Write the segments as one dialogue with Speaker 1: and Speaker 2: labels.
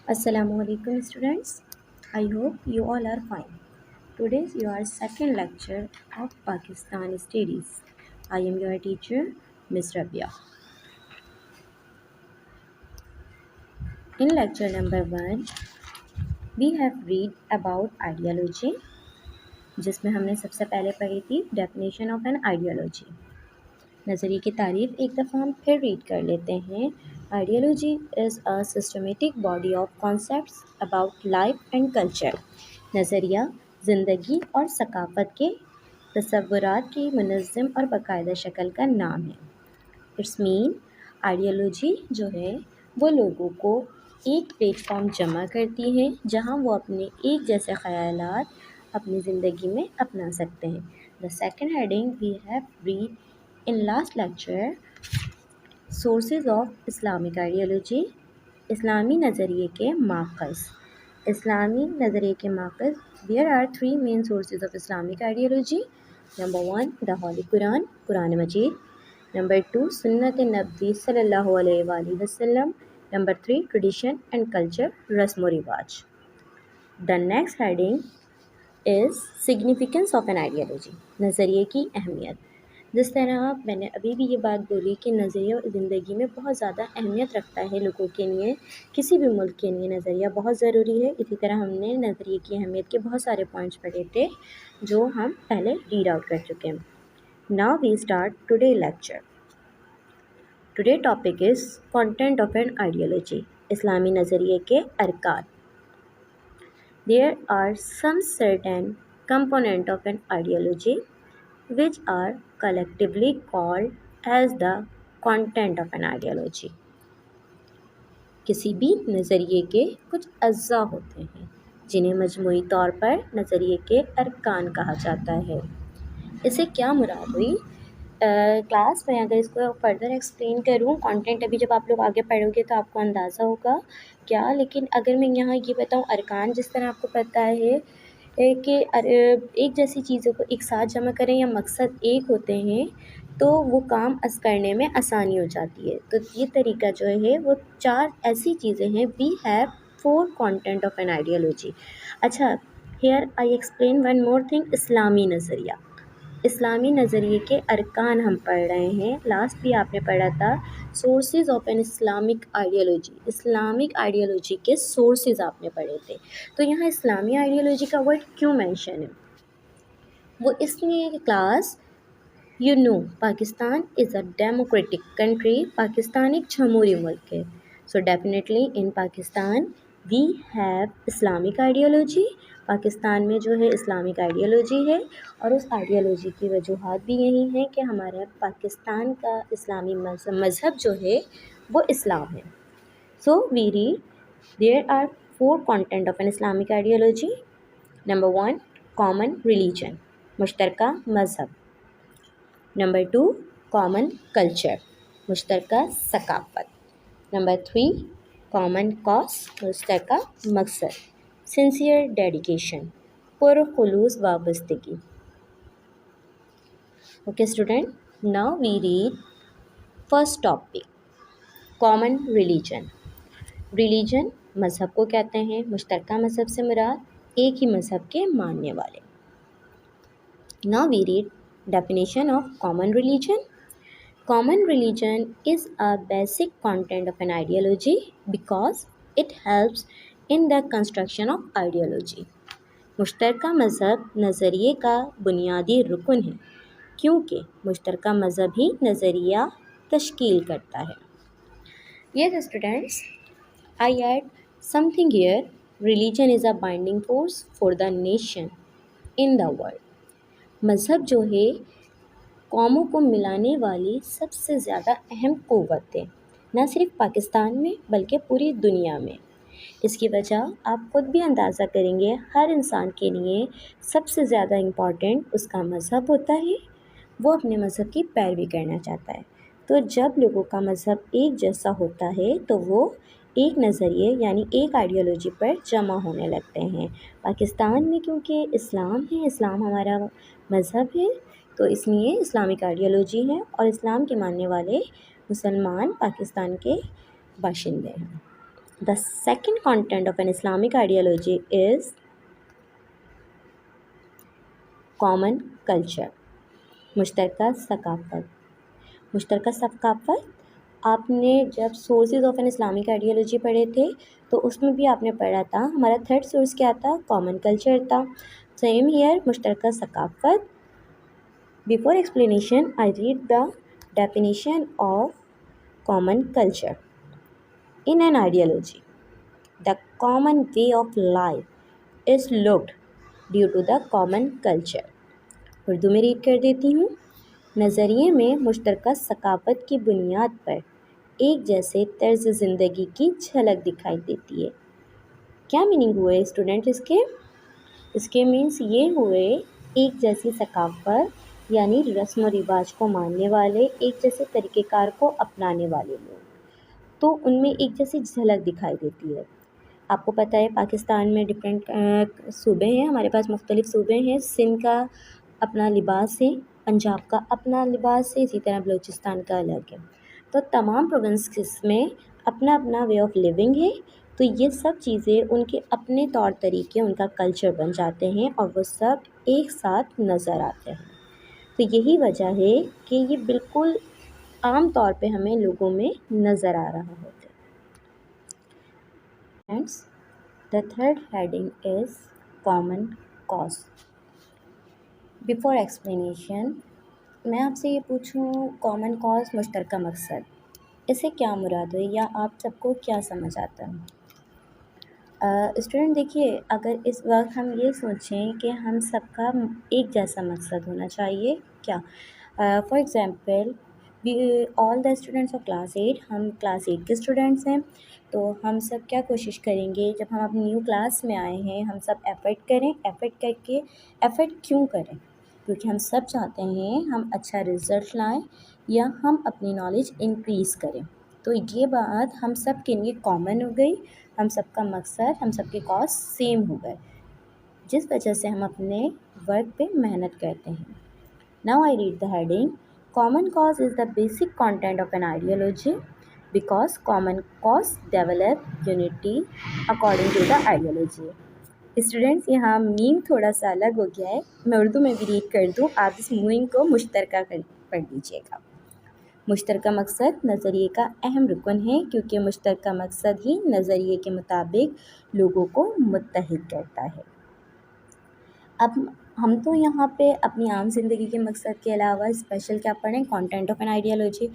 Speaker 1: Assalamualaikum students. I hope you all are fine. Today's your second lecture of Pakistan Studies. I am your teacher, Ms. Rabia. In lecture number 1, we have read about ideology, जिसमें हमने सबसे पहले पढ़ी थी definition of an ideology. नज़रिए की तारीफ एक दफ़ा हम फिर रीड कर लेते हैं। Ideology is a systematic body of concepts about life and culture. नज़रिया ज़िंदगी और सकाफ़त के तसव्वुरात की मुनज़्ज़म और बाकायदा शक्ल का नाम है। इट्स मीन आइडियोलॉजी जो है वो लोगों को एक प्लेटफॉर्म जमा करती है जहाँ वो अपने एक जैसे ख़यालात अपनी ज़िंदगी में अपना सकते हैं। The second heading we have read in last lecture sources of Islamic ideology, इस्लामी नज़रिए के माक़ज़। इस्लामी नज़रिए के माक़ज़, there are 3 main sources of Islamic ideology. Number 1 the holy Quran, कुरान मजीद। नंबर 2 सुन्नत नबी सल्लल्लाहु अलैहि वसल्लम। नंबर 3 ट्रेडिशन एंड कल्चर, रस्म व रिवाज। The next heading is significance of an ideology, नज़रिए की अहमियत। जिस तरह मैंने अभी भी ये बात बोली कि नज़रिया ज़िंदगी में बहुत ज़्यादा अहमियत रखता है लोगों के लिए, किसी भी मुल्क के लिए नज़रिया बहुत ज़रूरी है। इसी तरह हमने नज़रिए की अहमियत के बहुत सारे पॉइंट्स पढ़े थे जो हम पहले रीड आउट कर चुके हैं। Now we start today lecture. Today topic is content of an ideology, इस्लामी नज़रिए के अरकान। There are some certain component of an ideology which are collectively called as the content of an ideology। किसी भी नज़रिए के कुछ अज्जा होते हैं जिन्हें मजमूई तौर पर नज़रिए के अरकान कहा जाता है। इससे क्या मुराद हुई? क्लास में अगर इसको फर्दर एक्सप्लेन करूँ, कंटेंट अभी जब आप लोग आगे पढ़ोगे तो आपको अंदाज़ा होगा क्या, लेकिन अगर मैं यहाँ ये बताऊँ अरकान, जिस तरह आपको पता है कि एक जैसी चीज़ों को एक साथ जमा करें या मकसद एक होते हैं तो वो काम करने में आसानी हो जाती है। तो ये तरीका जो है वो 4 ऐसी चीज़ें हैं। We have 4 content of an ideology. अच्छा, here I explain one more thing, इस्लामी नज़रिया। इस्लामी नज़रिए के अरकान हम पढ़ रहे हैं। लास्ट भी आपने पढ़ा था sources of an Islamic ideology, Islamic ideology के सोर्सेज आपने पढ़े थे। तो यहाँ इस्लामी आइडियोलॉजी का वर्ड क्यों मेंशन है? वो इसलिए class Pakistan is a democratic country, Pakistan एक जमहूरी मुल्क है। So definitely in Pakistan we have Islamic ideology. Pakistan में जो है इस्लामिक आइडियोलॉजी है और उस आइडियोलॉजी की वजूहात भी यही हैं कि हमारे पाकिस्तान का इस्लामी मज़हब जो है वो इस्लाम है। So we read there are 4 content of an Islamic ideology. Number 1 common religion, मुश्तरका मज़हब। नंबर 2 कॉमन कल्चर, मुश्तरका सकाफ़त। नंबर 3 कॉमन कॉज, मुश्तरका मकसद। सिंसियर डेडिकेशन, पुरखुलूस वाबस्तगी। Okay student, now we read first topic, common religion. Religion मज़हब को कहते हैं, मुश्तरका मज़हब से मुराद एक ही मज़हब के मानने वाले। Now we read definition of common religion. Common religion is a basic content of an ideology because it helps in the construction of ideology. मुश्तरका मज़हब नज़रिए का बुनियादी रुकन है क्योंकि मुश्तरका मज़हब ही नज़रिया तश्कील करता है। Yes students, I add something here. Religion is a binding force for the nation in the world. मज़हब जो है कौमों को मिलाने वाली सबसे ज़्यादा अहम क़ुव्वत है, न सिर्फ पाकिस्तान में बल्कि पूरी दुनिया में। इसकी वजह आप खुद भी अंदाज़ा करेंगे, हर इंसान के लिए सबसे ज़्यादा इम्पॉर्टेंट उसका मज़हब होता है, वो अपने मज़हब की पैरवी करना चाहता है। तो जब लोगों का मज़हब एक जैसा होता है तो वो एक नज़रिए यानी एक आइडियोलॉजी पर जमा होने लगते हैं। पाकिस्तान में क्योंकि इस्लाम है, इस्लाम हमारा मज़हब है, तो इसलिए इस्लामिक आइडियोलॉजी है और इस्लाम के मानने वाले मुसलमान पाकिस्तान के बाशिंदे हैं। The second content of an Islamic ideology is common culture, मुश्तरका सकाफ़त। मुश्तरका सकाफ़त आपने जब sources of an Islamic ideology पढ़े थे तो उसमें भी आपने पढ़ा था, हमारा थर्ड सोर्स क्या था, कॉमन कल्चर था। सेम हियर, मुश्तरका सकाफ़त। Before explanation I read the definition of common culture in an ideology. The common way of life is looked due to the common culture. Urdu में रीड कर देती हूँ। नज़रिए में मुश्तरका सकाफ़त की बुनियाद पर एक जैसे तर्ज ज़िंदगी की झलक दिखाई देती है। क्या मीनिंग हुए स्टूडेंट इसके मीन्स ये हुए एक जैसी सकाफ़त यानी रस्म व रिवाज को मानने वाले, एक जैसे तरीक़ेकार को अपनाने वाले लोग, तो उनमें एक जैसी झलक दिखाई देती है। आपको पता है पाकिस्तान में डिफरेंट सूबे हैं, हमारे पास मुख्तलिफ़ सूबे हैं। सिंध का अपना लिबास है, पंजाब का अपना लिबास है, इसी तरह बलूचिस्तान का अलग है। तो तमाम प्रोविंसेस में अपना अपना वे ऑफ लिविंग है। तो ये सब चीज़ें उनके अपने तौर तरीके, उनका कल्चर बन जाते हैं और वो सब एक साथ नज़र आते हैं। तो यही वजह है कि ये बिल्कुल आम तौर पे हमें लोगों में नज़र आ रहा होता है। Hence, the third heading is common cause. Before explanation, मैं आपसे ये पूछूं, कॉमन कॉज मुश्तरका मकसद, इससे क्या मुराद है या आप सबको क्या समझ आता है? स्टूडेंट देखिए, अगर इस वक्त हम ये सोचें कि हम सबका एक जैसा मकसद होना चाहिए क्या, for example we all the students of class 8, हम क्लास 8 के स्टूडेंट्स हैं, तो हम सब क्या कोशिश करेंगे, जब हम अपनी न्यू क्लास में आए हैं हम सब एफ़र्ट करें। एफ़र्ट करके एफ़र्ट क्यों करें? क्योंकि हम सब चाहते हैं हम अच्छा रिज़ल्ट लाएं या हम अपनी नॉलेज इंक्रीज़ करें। तो ये बात हम सब के लिए कॉमन हो गई, हम सबका मकसद, हम सबके कॉज सेम हो गए, जिस वजह से हम अपने वर्क पे मेहनत करते हैं। Now I read the heading, common cause is the basic content of an ideology because common cause develop unity according to the ideology. Students, यहाँ मीम थोड़ा सा अलग हो गया है, मैं उर्दू में भी रीड कर दूँ, आप इस मीम को मुश्तरका कर पढ़ लीजिएगा। मुश्तरका मकसद नज़रिए का अहम रुकन है क्योंकि मुश्तरका मकसद ही नज़रिए के मुताबिक लोगों को मुत्तहिद करता है। अब हम तो यहाँ पे अपनी आम ज़िंदगी के मकसद के अलावा स्पेशल क्या पढ़ें, कंटेंट ऑफ एन आइडियोलॉजी।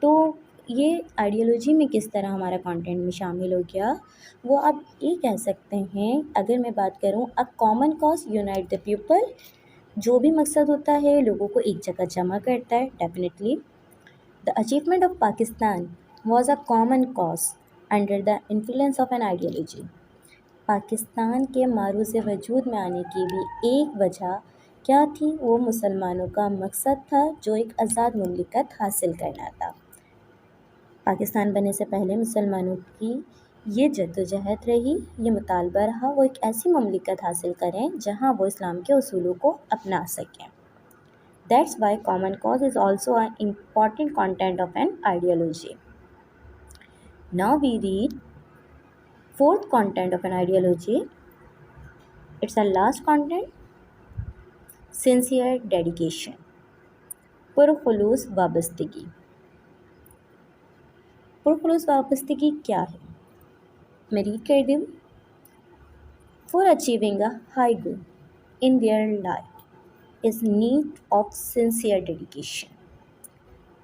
Speaker 1: तो ये आइडियोलॉजी में किस तरह हमारा कंटेंट में शामिल हो गया, वो आप ये कह सकते हैं। अगर मैं बात करूँ, a common cause unite the people, जो भी मकसद होता है लोगों को एक जगह जमा करता है। Definitely the achievement of Pakistan was a common cause under the influence of an ideology. Pakistan के मारूज़ वजूद में आने की भी एक वजह क्या थी, वो मुसलमानों का मकसद था जो एक आज़ाद मुमलिकत हासिल करना था। पाकिस्तान बनने से पहले मुसलमानों की ये जद्दोजहद रही, ये मुतालबा रहा वो एक ऐसी मुमलिकत हासिल करें जहाँ वो इस्लाम के उसूलों को अपना सकें। That's why common cause is also an important content of an ideology. Now we read fourth content of an ideology. It's a last content, sincere dedication. पुरखुलूस वाबस्तगी। पुरखुलूस वाबस्तगी क्या है, मैं रीड कर दूँ। For achieving a high goal in their life is need of sincere dedication.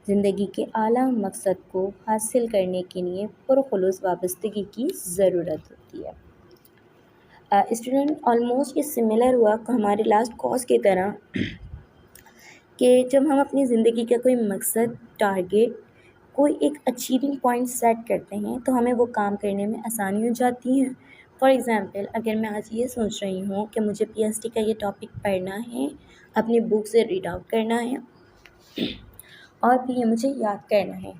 Speaker 1: ज़िंदगी के आला मकसद को हासिल करने के लिए पुरखुलूस वाबस्तगी की ज़रूरत होती है। स्टूडेंट, ऑलमोस्ट ये सिमिलर हुआ हमारे लास्ट कॉज की तरह कि जब हम अपनी ज़िंदगी का कोई मकसद, टारगेट, कोई एक अचीविंग पॉइंट सेट करते हैं तो हमें वो काम करने में आसानी हो जाती है। फॉर एग्ज़ाम्पल, अगर मैं आज ये सोच रही हूँ कि मुझे पीएचडी का ये टॉपिक पढ़ना है, अपनी बुक से रीड आउट करना है और फिर ये मुझे याद करना है,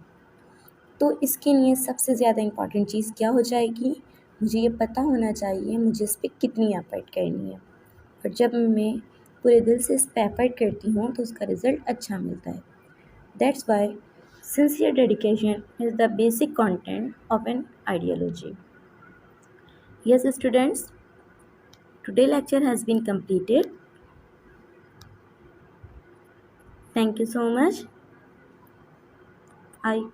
Speaker 1: तो इसके लिए सबसे ज़्यादा इम्पॉर्टेंट चीज़ क्या हो जाएगी, मुझे ये पता होना चाहिए मुझे इस पर कितनी एफर्ट करनी है। और जब मैं पूरे दिल से इस पर एफर्ट करती हूँ तो उसका रिज़ल्ट अच्छा मिलता है। That's why sincere dedication is the basic content of an ideology. Yes, students, today lecture has been completed. Thank you so much. I